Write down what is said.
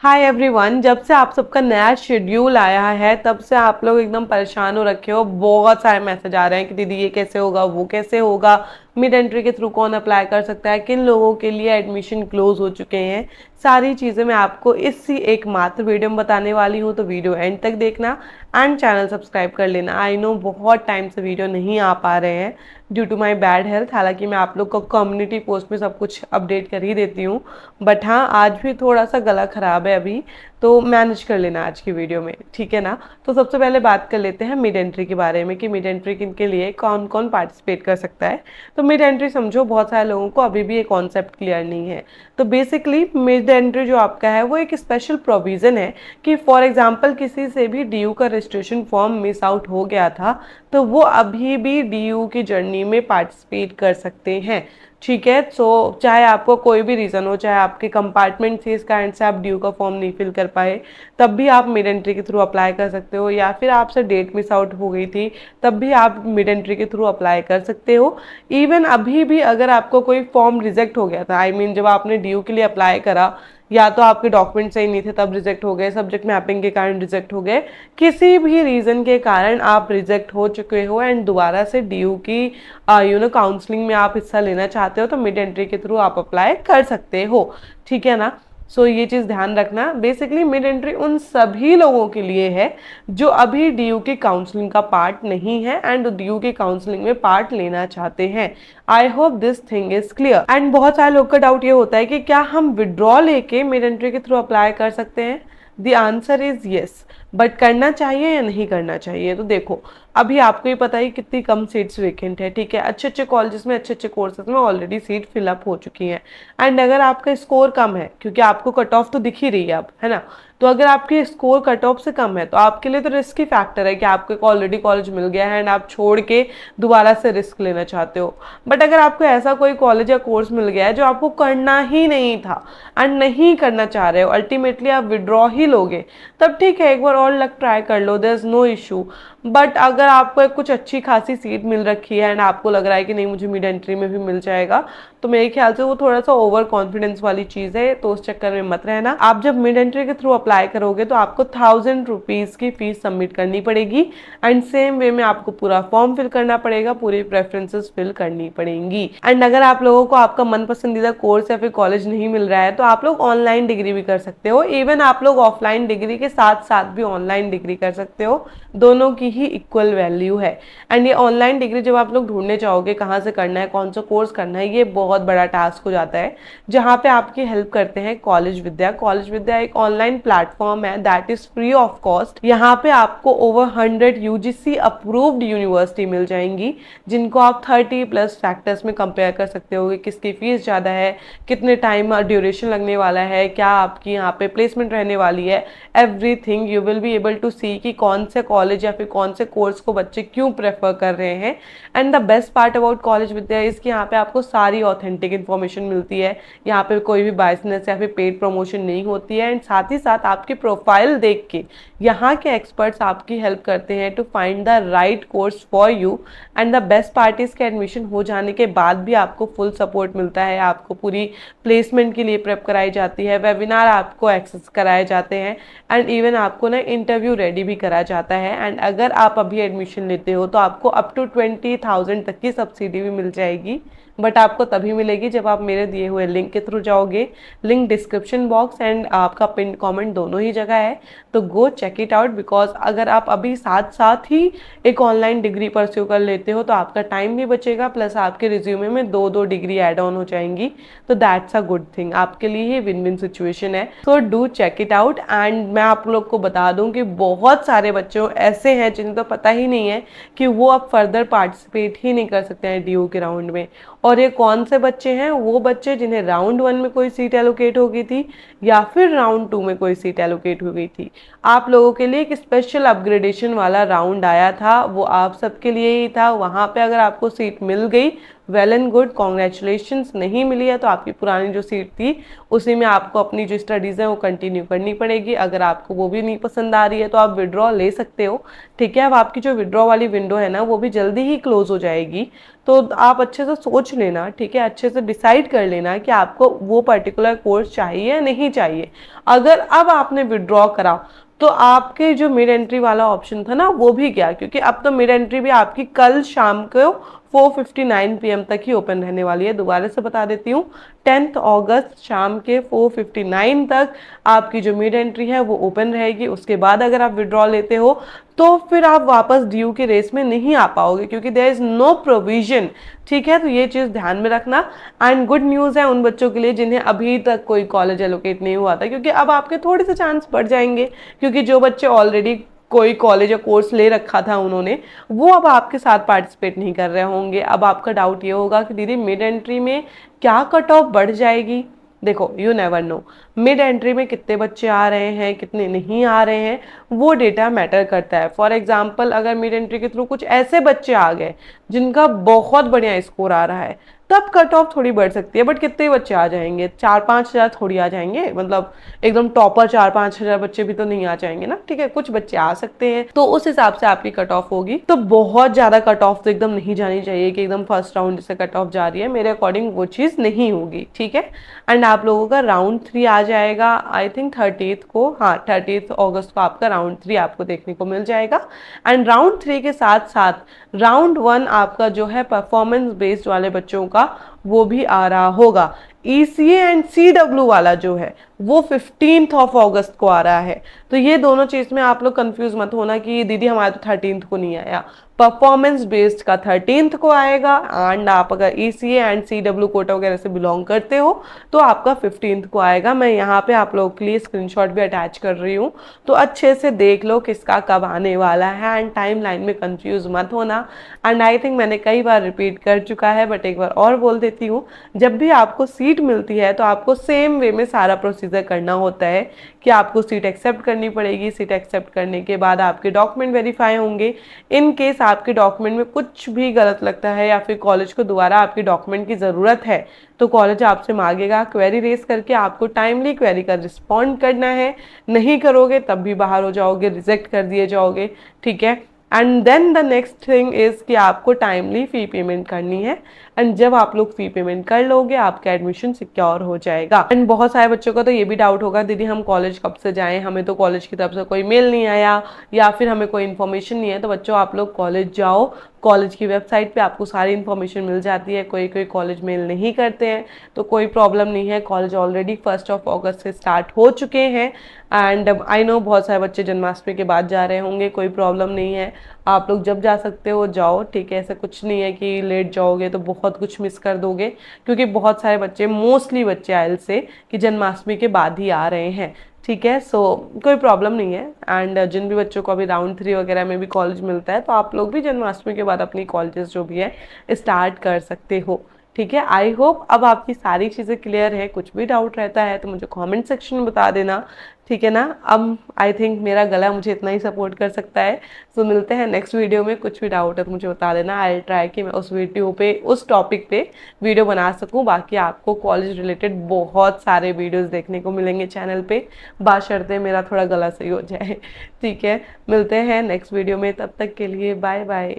Hi everyone, जब से आप सबका नया शेड्यूल आया है तब से आप लोग एकदम परेशान हो रखे हो। बहुत सारे मैसेज आ रहे हैं कि दीदी ये कैसे होगा, वो कैसे होगा, मिड एंट्री के थ्रू कौन अप्लाई कर सकता है, किन लोगों के लिए एडमिशन क्लोज हो चुके हैं। सारी चीज़ें मैं आपको इसी एकमात्र वीडियो में बताने वाली हूँ, तो वीडियो एंड तक देखना एंड चैनल सब्सक्राइब कर लेना। आई नो बहुत टाइम से वीडियो नहीं आ पा रहे हैं due to my bad health. हालांकि मैं आप लोग को कम्युनिटी पोस्ट में सब कुछ अपडेट कर ही देती हूँ, बट हाँ आज भी थोड़ा सा गला खराब है अभी, तो मैनेज कर लेना आज की वीडियो में, ठीक है ना। तो सबसे पहले बात कर लेते हैं मिड एंट्री के बारे में कि मिड एंट्री के लिए कौन कौन पार्टिसिपेट कर सकता है। तो मिड एंट्री समझो बहुत सारे लोगों को अभी भी ये कॉन्सेप्ट क्लियर नहीं है। तो बेसिकली मिड एंट्री जो आपका है वो एक स्पेशल प्रोविज़न है कि फॉर एग्जांपल किसी से भी डीयू का रजिस्ट्रेशन फॉर्म मिस आउट हो गया था तो वो अभी भी डीयू की जर्नी में पार्टिसिपेट कर सकते हैं, ठीक है। सो चाहे आपको कोई भी रीज़न हो, चाहे आपके कंपार्टमेंट से इस कारण से आप ड्यू का फॉर्म नहीं फिल कर पाए, तब भी आप मिड एंट्री के थ्रू अप्लाई कर सकते हो, या फिर आपसे डेट मिस आउट हो गई थी तब भी आप मिड एंट्री के थ्रू अप्लाई कर सकते हो। इवन अभी भी अगर आपको कोई फॉर्म रिजेक्ट हो गया था, आई मीन जब आपने ड्यू के लिए अप्लाई करा या तो आपके डॉक्यूमेंट सही नहीं थे तब रिजेक्ट हो गए, सब्जेक्ट मैपिंग के कारण रिजेक्ट हो गए, किसी भी रीज़न के कारण आप रिजेक्ट हो चुके हो एंड दोबारा से डीयू की काउंसलिंग में आप हिस्सा लेना चाहते हो तो मिड एंट्री के थ्रू आप अप्लाई कर सकते हो, ठीक है ना। सो ये चीज़ ध्यान रखना। बेसिकली मिड एंट्री उन सभी लोगों के लिए है जो अभी डीयू की काउंसलिंग का पार्ट नहीं है एंड डीयू की काउंसलिंग में पार्ट लेना चाहते हैं। I hope this thing is clear. And बहुत सारे लोग का डाउट ये होता है कि क्या हम विड्रॉ लेके मिड एंट्री के थ्रू अप्लाई कर सकते हैं। The answer is yes, but करना चाहिए या नहीं करना चाहिए। तो देखो अभी आपको ही पता ही कितनी कम सीट्स वेकेंट है, ठीक है। अच्छे अच्छे कॉलेजेस में अच्छे अच्छे कोर्सेज में ऑलरेडी सीट फिलअप हो चुकी हैं एंड अगर आपका स्कोर कम है, क्योंकि आपको कट ऑफ तो दिख ही रही है अब, है ना, तो अगर आपके स्कोर कट ऑफ से कम है तो आपके लिए तो रिस्की फैक्टर है कि आपको एक ऑलरेडी कॉलेज मिल गया है एंड आप छोड़ के दोबारा से रिस्क लेना चाहते हो। बट अगर आपको ऐसा कोई कॉलेज या कोर्स मिल गया है जो आपको करना ही नहीं था एंड नहीं करना चाह रहे हो, अल्टीमेटली आप विड्रॉ ही लोगे, तब ठीक है एक बार और लक ट्राई कर लो, there is no issue. But अगर आपको कुछ अच्छी खासी सीट मिल रखी है एंड आपको लग रहा है कि नहीं मुझे मिड एंट्री में भी मिल जाएगा, तो मेरे ख्याल से वो थोड़ा सा ओवर कॉन्फिडेंस वाली चीज़ है, तो उस चक्कर में मत रहना। आप जब मिड एंट्री के थ्रू अप्लाई करोगे तो आपको 1000 रुपीज़ की फीस सबमिट करनी पड़ेगी एंड सेम वे में आपको पूरा फॉर्म फिल करना पड़ेगा, पूरी प्रेफरेंसेस फिल करनी पड़ेंगी। एंड अगर आप लोगों को आपका मन पसंदीदा कोर्स या फिर कॉलेज नहीं मिल रहा है तो आप लोग ऑनलाइन डिग्री भी कर सकते हो। इवन आप लोग ऑफलाइन डिग्री के साथ साथ भी ऑनलाइन डिग्री कर सकते हो, दोनों की ही इक्वल वैल्यू है। एंड ये ऑनलाइन डिग्री जब आप लोग ढूंढने चाहोगे कहाँ से करना है, कौन सा कोर्स करना है, ये बहुत बड़ा टास्क हो जाता है, जहाँ पे आपकी हेल्प करते हैं कॉलेज विद्या। कॉलेज विद्या एक ऑनलाइन प्लेटफॉर्म है that is free of cost. यहाँ पे आपको ओवर 100 यूजीसी अप्रूव्ड यूनिवर्सिटी मिल जाएंगी जिनको आप 30+ फैक्टर्स में कंपेयर कर सकते हो कि किसकी फीस ज़्यादा है, कितने टाइम ड्यूरेशन लगने वाला है, क्या आपकी यहाँ पे प्लेसमेंट रहने वाली है, everything you will be able to see कि कौन से कॉलेज या फिर कौन से कोर्स को बच्चे क्यों प्रेफर कर रहे हैं। And the best part about college Vidya is कि यहाँ पे आपको सारी ऑथेंटिक इन्फॉर्मेशन मिलती है, यहाँ पे कोई भी बायसनेस या फिर पेड प्रमोशन नहीं होती है एंड साथ ही साथ आपकी प्रोफाइल देख के यहाँ के एक्सपर्ट्स आपकी हेल्प करते हैं to find the right course for you. And the best part is के एडमिशन हो जाने के बाद भी आपको फुल सपोर्ट मिलता है, आपको पूरी प्लेसमेंट के लिए प्रेप कराई जाती है, वेबिनार आपको एक्सेस कराए जाते हैं एंड इवन आपको ना इंटरव्यू रेडी भी करा जाता है। एंड अगर आप अभी एडमिशन लेते हो तो आपको अप टू 20,000 तक की सब्सिडी भी मिल जाएगी, बट आपको तभी मिलेगी जब आप मेरे दिए हुए लिंक के थ्रू जाओगे। लिंक डिस्क्रिप्शन बॉक्स एंड आपका पिन कमेंट दोनों ही जगह है, तो go check it out. Because अगर आप अभी साथ साथ ही एक ऑनलाइन डिग्री परस्यू कर लेते हो तो आपका टाइम भी बचेगा, प्लस आपके रिज्यूमे में 2-2 डिग्री ऐड ऑन हो जाएंगी, तो दैट्स अ गुड थिंग, आपके लिए ही विन विन सिचुएशन है। So do check it out. And मैं आप लोग को बता दूं कि बहुत सारे बच्चों ऐसे हैं जिन्हें तो पता ही नहीं है कि वो अब फर्दर पार्टिसिपेट ही नहीं कर सकते हैं डीयू के राउंड में। और ये कौन से बच्चे हैं? वो बच्चे जिन्हें राउंड 1 में कोई सीट एलोकेट हो गई थी या फिर राउंड 2 में कोई सीट एलोकेट हो गई थी। आप लोगों के लिए एक स्पेशल अपग्रेडेशन वाला राउंड आया था, वो आप सबके लिए ही था। वहाँ पे अगर आपको सीट मिल गई वेल एंड गुड, कॉन्ग्रेचुलेशंस। नहीं मिली है तो आपकी पुरानी जो सीट थी उसी में आपको अपनी जो स्टडीज़ है वो कंटिन्यू करनी पड़ेगी। अगर आपको वो भी नहीं पसंद आ रही है तो आप विड्रॉ ले सकते हो, ठीक है। अब आपकी जो विड्रॉ वाली विंडो है ना वो भी जल्दी ही क्लोज हो जाएगी, तो आप अच्छे से सोच लेना, ठीक है, अच्छे से डिसाइड कर लेना कि आपको वो पर्टिकुलर कोर्स चाहिए या नहीं चाहिए। अगर अब आपने विड्रॉ करा तो आपके जो मिड एंट्री वाला ऑप्शन था ना वो भी गया, क्योंकि अब तो मिड एंट्री भी आपकी कल शाम को 4:59 PM तक ही ओपन रहने वाली है। दोबारा से बता देती हूँ, 10 अगस्त शाम के 4:59 तक आपकी जो मिड एंट्री है वो ओपन रहेगी। उसके बाद अगर आप विड्रॉ लेते हो तो फिर आप वापस ड्यू की रेस में नहीं आ पाओगे, क्योंकि देयर इज नो प्रोविजन, ठीक है। तो ये चीज़ ध्यान में रखना। एंड गुड न्यूज़ है उन बच्चों के लिए जिन्हें अभी तक कोई कॉलेज एलोकेट नहीं हुआ था, क्योंकि अब आपके थोड़े से चांस बढ़ जाएंगे, क्योंकि जो बच्चे ऑलरेडी कोई कॉलेज या कोर्स ले रखा था उन्होंने, वो अब आपके साथ पार्टिसिपेट नहीं कर रहे होंगे। अब आपका डाउट ये होगा कि दीदी मिड एंट्री में क्या कट ऑफ बढ़ जाएगी। देखो, you never know mid entry में कितने बच्चे आ रहे हैं कितने नहीं आ रहे हैं, वो डेटा मैटर करता है। फॉर एग्जाम्पल, अगर मिड एंट्री के थ्रू कुछ ऐसे बच्चे आ गए जिनका बहुत बढ़िया स्कोर आ रहा है, तब कट ऑफ थोड़ी बढ़ सकती है। बट कितने बच्चे आ जाएंगे, 4-5 हज़ार थोड़ी आ जाएंगे, मतलब एकदम टॉपर 4-5 हज़ार बच्चे भी तो नहीं आ जाएंगे ना, ठीक है। कुछ बच्चे आ सकते हैं, तो उस हिसाब से आपकी कट ऑफ होगी। तो बहुत ज्यादा कट ऑफ तो एकदम नहीं जानी चाहिए कि एकदम फर्स्ट राउंड से कट ऑफ जा रही है, मेरे अकॉर्डिंग वो चीज नहीं होगी, ठीक है। एंड आप लोगों का राउंड 3 आ जाएगा आई थिंक 30th को, हाँ 30th अगस्त को आपका राउंड 3 आपको देखने को मिल जाएगा। एंड राउंड 3 के साथ साथ राउंड 1 आपका जो है परफॉर्मेंस बेस्ड वाले बच्चों का वो भी आ रहा होगा। ECA एंड CW वाला जो है वो 15th अगस्त को आ रहा है। तो ये दोनों चीज में आप लोग कंफ्यूज मत होना कि दीदी हमारे तो 13th को नहीं आया। परफॉर्मेंस बेस्ड का 13th को आएगा, एंड आप अगर ECA एंड CW कोटा वगैरह से बिलोंग करते हो तो आपका 15th को आएगा। मैं यहाँ पे आप लोगों के लिए स्क्रीनशॉट भी अटैच कर रही हूँ, तो अच्छे से देख लो किसका कब आने वाला है, एंड टाइम लाइन में कंफ्यूज मत होना। एंड आई थिंक मैंने कई बार रिपीट कर चुका है, बट एक बार और बोल देती हूँ, जब भी आपको सीट मिलती है तो आपको सेम वे में सारा प्रोसीजर करना होता है कि आपको सीट एक्सेप्ट करनी पड़ेगी। सीट एक्सेप्ट करने के बाद आपके डॉक्यूमेंट वेरीफाई होंगे। इन केस आपके डॉक्यूमेंट में कुछ भी गलत लगता है या फिर कॉलेज को दोबारा आपके डॉक्यूमेंट की ज़रूरत है तो कॉलेज आपसे मांगेगा, क्वेरी रेज करके आपको टाइमली क्वेरी का रिस्पॉन्ड करना है। नहीं करोगे तब भी बाहर हो जाओगे, रिजेक्ट कर दिए जाओगे, ठीक है। And then the next thing is कि आपको टाइमली फी पेमेंट करनी है, एंड जब आप लोग फी पेमेंट कर लोगे आपका एडमिशन सिक्योर हो जाएगा। एंड बहुत सारे बच्चों का तो ये भी डाउट होगा, दीदी हम कॉलेज कब से जाएं, हमें तो कॉलेज की तरफ से कोई मेल नहीं आया या फिर हमें कोई इन्फॉर्मेशन नहीं है। तो बच्चों आप लोग कॉलेज जाओ, कॉलेज की वेबसाइट पे आपको सारी इन्फॉर्मेशन मिल जाती है। कोई कोई कॉलेज मेल नहीं करते हैं तो कोई प्रॉब्लम नहीं है, कॉलेज ऑलरेडी 1 अगस्त से स्टार्ट हो चुके हैं। एंड आई नो बहुत सारे बच्चे जन्माष्टमी के बाद जा रहे होंगे, कोई प्रॉब्लम नहीं है, आप लोग जब जा सकते हो जाओ, ठीक है। ऐसा कुछ नहीं है कि लेट जाओगे तो बहुत कुछ मिस कर दोगे, क्योंकि बहुत सारे बच्चे, मोस्टली बच्चे आयल से कि जन्माष्टमी के बाद ही आ रहे हैं, ठीक है। सो कोई प्रॉब्लम नहीं है। एंड जिन भी बच्चों को अभी राउंड 3 वगैरह में भी कॉलेज मिलता है तो आप लोग भी जन्माष्टमी के बाद अपनी कॉलेजेस जो भी है स्टार्ट कर सकते हो, ठीक है। आई होप अब आपकी सारी चीज़ें क्लियर है। कुछ भी डाउट रहता है तो मुझे कमेंट सेक्शन में बता देना, ठीक है ना। अब आई थिंक मेरा गला मुझे इतना ही सपोर्ट कर सकता है। तो मिलते हैं नेक्स्ट वीडियो में। कुछ भी डाउट है तो मुझे बता देना, आई ट्राई कि मैं उस वीडियो पे, उस टॉपिक पे वीडियो बना सकूं। बाकी आपको कॉलेज रिलेटेड बहुत सारे वीडियोस देखने को मिलेंगे चैनल पे, बशर्ते मेरा थोड़ा गला सही हो जाए, ठीक है। मिलते हैं नेक्स्ट वीडियो में, तब तक के लिए बाय बाय।